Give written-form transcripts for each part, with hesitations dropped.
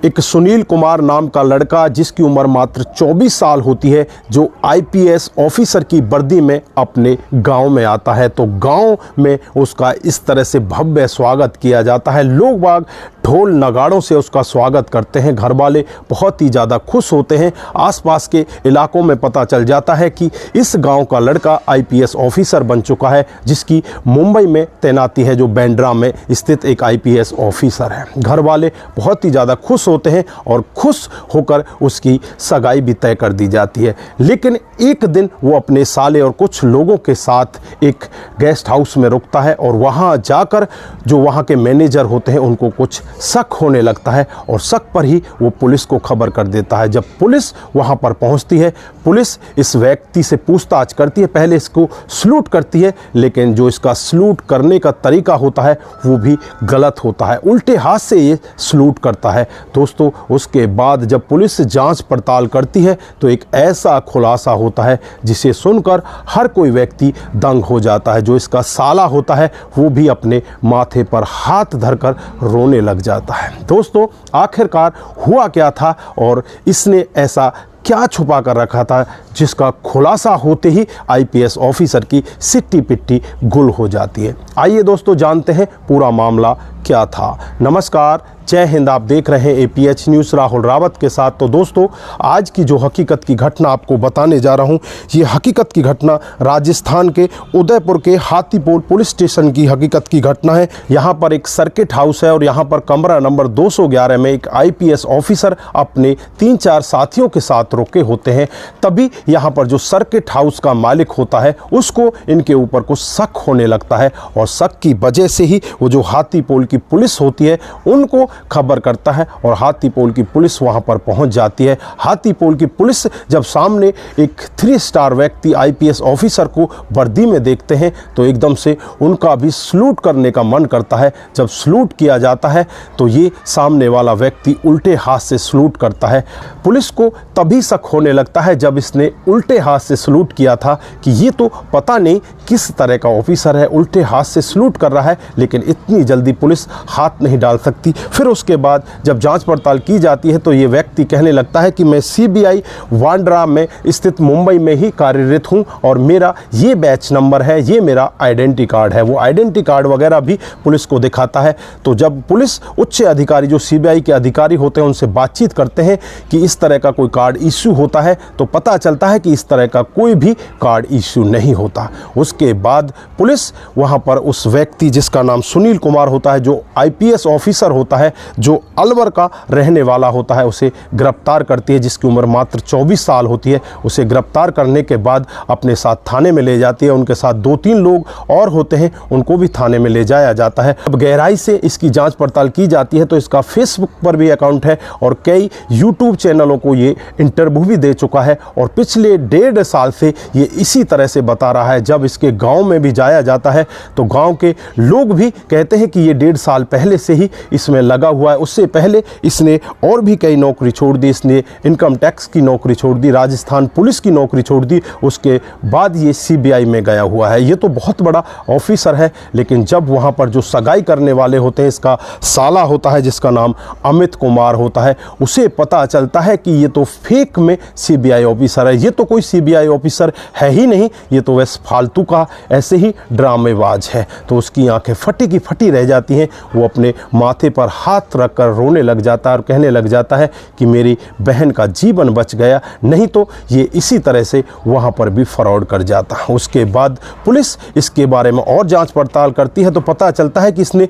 एक सुनील कुमार नाम का लड़का जिसकी उम्र मात्र 24 साल होती है, जो आईपीएस ऑफिसर की वर्दी में अपने गांव में आता है। तो गांव में उसका इस तरह से भव्य स्वागत किया जाता है। लोग बाग ढोल नगाड़ों से उसका स्वागत करते हैं। घर वाले बहुत ही ज़्यादा खुश होते हैं। आसपास के इलाकों में पता चल जाता है कि इस गांव का लड़का आईपीएस ऑफिसर बन चुका है, जिसकी मुंबई में तैनाती है, जो बांद्रा में स्थित एक आईपीएस ऑफिसर है। घर वाले बहुत ही ज़्यादा खुश होते हैं और खुश होकर उसकी सगाई भी तय कर दी जाती है। लेकिन एक दिन वो अपने साले और कुछ लोगों के साथ एक गेस्ट हाउस में रुकता है और वहाँ जाकर जो वहाँ के मैनेजर होते हैं उनको कुछ शक होने लगता है और शक पर ही वो पुलिस को खबर कर देता है। जब पुलिस वहाँ पर पहुँचती है, पुलिस इस व्यक्ति से पूछताछ करती है। पहले इसको सलूट करती है, लेकिन जो इसका सलूट करने का तरीका होता है वो भी गलत होता है। उल्टे हाथ से ये सलूट करता है। दोस्तों, उसके बाद जब पुलिस जांच पड़ताल करती है तो एक ऐसा खुलासा होता है जिसे सुनकर हर कोई व्यक्ति दंग हो जाता है। जो इसका साला होता है वो भी अपने माथे पर हाथ धरकर रोने लग जाता है। दोस्तों, आखिरकार हुआ क्या था और इसने ऐसा क्या छुपा कर रखा था जिसका खुलासा होते ही आईपीएस ऑफिसर की सिट्टी पिट्टी गुल हो जाती है। आइए दोस्तों, जानते हैं पूरा मामला क्या था। नमस्कार, जय हिंद। आप देख रहे हैं एपीएच न्यूज़ राहुल रावत के साथ। तो दोस्तों, आज की जो हकीकत की घटना आपको बताने जा रहा हूं, ये हकीकत की घटना राजस्थान के उदयपुर के हाथीपोल पुलिस स्टेशन की हकीकत की घटना है। यहां पर एक सर्किट हाउस है और यहां पर कमरा नंबर 211 में एक आईपीएस ऑफिसर अपने 3-4 साथियों के साथ रुके होते हैं। तभी यहां पर जो सर्किट हाउस का मालिक होता है उसको इनके ऊपर कुछ शक होने लगता है और शक की वजह से ही वो जो हाथीपोल की पुलिस होती है उनको खबर करता है और हाथीपोल की पुलिस वहां पर पहुंच जाती है। हाथीपोल की पुलिस जब सामने एक 3 स्टार व्यक्ति आईपीएस ऑफिसर को वर्दी में देखते हैं तो एकदम से उनका भी सलूट करने का मन करता है। जब सलूट किया जाता है तो ये सामने वाला व्यक्ति उल्टे हाथ से सलूट करता है। पुलिस को तभी शक होने लगता है जब इसने उल्टे हाथ से सलूट किया था कि ये तो पता नहीं किस तरह का ऑफिसर है, उल्टे हाथ से सलूट कर रहा है। लेकिन इतनी जल्दी पुलिस हाथ नहीं डाल सकती। फिर उसके बाद जब जांच पड़ताल की जाती है तो ये व्यक्ति कहने लगता है कि मैं सीबीआई बांद्रा में स्थित मुंबई में ही कार्यरत हूं और मेरा ये बैच नंबर है, ये मेरा आइडेंटिटी कार्ड है। वो आइडेंटिटी कार्ड वगैरह भी पुलिस को दिखाता है। तो जब पुलिस उच्च अधिकारी जो सीबीआई के अधिकारी होते हैं उनसे बातचीत करते हैं कि इस तरह का कोई कार्ड इश्यू होता है, तो पता चलता है कि इस तरह का कोई भी कार्ड इश्यू नहीं होता। उसके बाद पुलिस वहां पर उस व्यक्ति जिसका नाम सुनील कुमार होता है, जो आईपीएस ऑफिसर होता है, जो अलवर का रहने वाला होता है, उसे गिरफ्तार करती है। जिसकी उम्र मात्र 24 साल होती है। उसे गिरफ्तार करने के बाद अपने साथ थाने में ले जाती है। उनके साथ 2-3 लोग और होते हैं, उनको भी थाने में ले जाया जाता है। अब गहराई से इसकी जांच पड़ताल की जाती है तो इसका फेसबुक पर भी अकाउंट है और कई यूट्यूब चैनलों को ये इंटरव्यू भी दे चुका है और पिछले 1.5 साल से ये इसी तरह से बता रहा है। जब इसके गाँव में भी जाया जाता है तो गाँव के लोग भी कहते हैं कि ये 1.5 साल पहले से ही इसमें लगा हुआ है। उससे पहले इसने और भी कई नौकरी छोड़ दी। इसने इनकम टैक्स की नौकरी छोड़ दी, राजस्थान पुलिस की नौकरी छोड़ दी। उसके बाद ये सीबीआई में गया हुआ है। ये तो बहुत बड़ा ऑफिसर है। लेकिन जब वहाँ पर जो सगाई करने वाले होते हैं, इसका साला होता है जिसका नाम अमित कुमार होता है, उसे पता चलता है कि ये तो फेक में सीबीआई ऑफिसर है। ये तो कोई सीबीआई ऑफिसर है ही नहीं, ये तो वैसे फालतू का ऐसे ही ड्रामेबाज है। तो उसकी आंखें फटी की फटी रह जाती हैं। वो अपने माथे पर हाथ रखकर रोने लग जाता है और कहने लग जाता है कि मेरी बहन का जीवन बच गया, नहीं तो ये इसी तरह से वहाँ पर भी फ्रॉड कर जाता। उसके बाद पुलिस इसके बारे में और जांच पड़ताल करती है तो पता चलता है कि इसने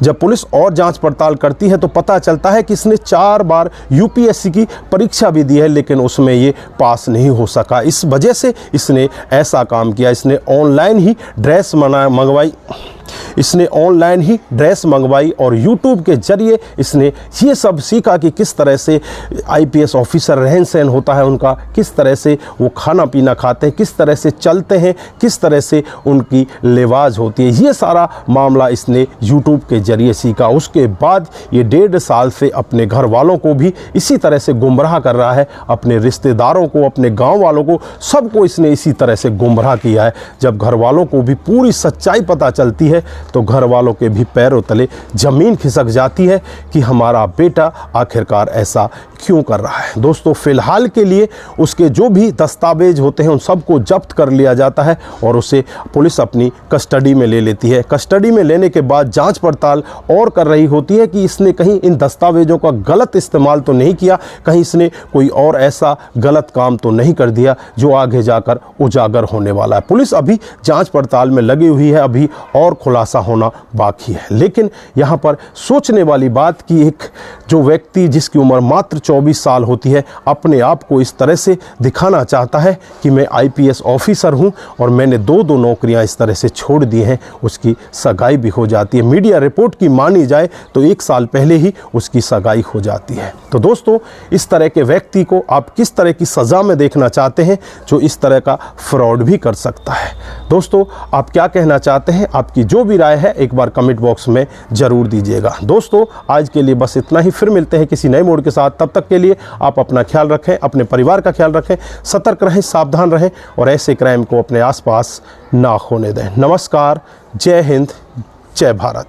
जब पुलिस और जांच पड़ताल करती है तो पता चलता है कि इसने 4 बार यूपीएससी की परीक्षा भी दी है, लेकिन उसमें ये पास नहीं हो सका। इस वजह से इसने ऐसा काम किया। इसने ऑनलाइन ही ड्रेस मंगवाई और यूट्यूब के जरिए इसने ये सब सीखा कि किस तरह से आईपीएस ऑफिसर रहन सहन होता है उनका, किस तरह से वो खाना पीना खाते हैं, किस तरह से चलते हैं, किस तरह से उनकी लिबास होती है। ये सारा मामला इसने यूट्यूब के जरिए सीखा। उसके बाद ये 1.5 साल से अपने घर वालों को भी इसी तरह से गुमराह कर रहा है, अपने रिश्तेदारों को, अपने गाँव वालों को, सबको इसने इसी तरह से गुमराह किया है। जब घर वालों को भी पूरी सच्चाई पता चलती है तो घर वालों के भी पैरों तले ज़मीन खिसक जाती है कि हमारा बेटा आखिरकार ऐसा क्यों कर रहा है। दोस्तों, फ़िलहाल के लिए उसके जो भी दस्तावेज होते हैं उन सबको जब्त कर लिया जाता है और उसे पुलिस अपनी कस्टडी में ले लेती है। कस्टडी में लेने के बाद जांच पड़ताल और कर रही होती है कि इसने कहीं इन दस्तावेजों का गलत इस्तेमाल तो नहीं किया, कहीं इसने कोई और ऐसा गलत काम तो नहीं कर दिया जो आगे जाकर उजागर होने वाला है। पुलिस अभी जांच पड़ताल में लगी हुई है, अभी और खुलासा होना बाकी है। लेकिन यहाँ पर सोचने वाली बात कि एक जो व्यक्ति जिसकी उम्र मात्र 24 साल होती है अपने आप को इस तरह से दिखाना चाहता है कि मैं आईपीएस ऑफिसर हूं और मैंने दो नौकरियां इस तरह से छोड़ दी हैं, उसकी सगाई भी हो जाती है। मीडिया रिपोर्ट की मानी जाए तो 1 साल पहले ही उसकी सगाई हो जाती है। तो दोस्तों, इस तरह के व्यक्ति को आप किस तरह की सज़ा में देखना चाहते हैं जो इस तरह का फ्रॉड भी कर सकता है? दोस्तों, आप क्या कहना चाहते हैं? आपकी जो भी राय है एक बार कमेंट बॉक्स में ज़रूर दीजिएगा। दोस्तों, आज के लिए बस इतना ही, फिर मिलते हैं किसी नए मोड़ के साथ। तब तक के लिए आप अपना ख्याल रखें, अपने परिवार का ख्याल रखें, सतर्क रहें, सावधान रहें और ऐसे क्राइम को अपने आसपास ना होने दें। नमस्कार, जय हिंद, जय भारत।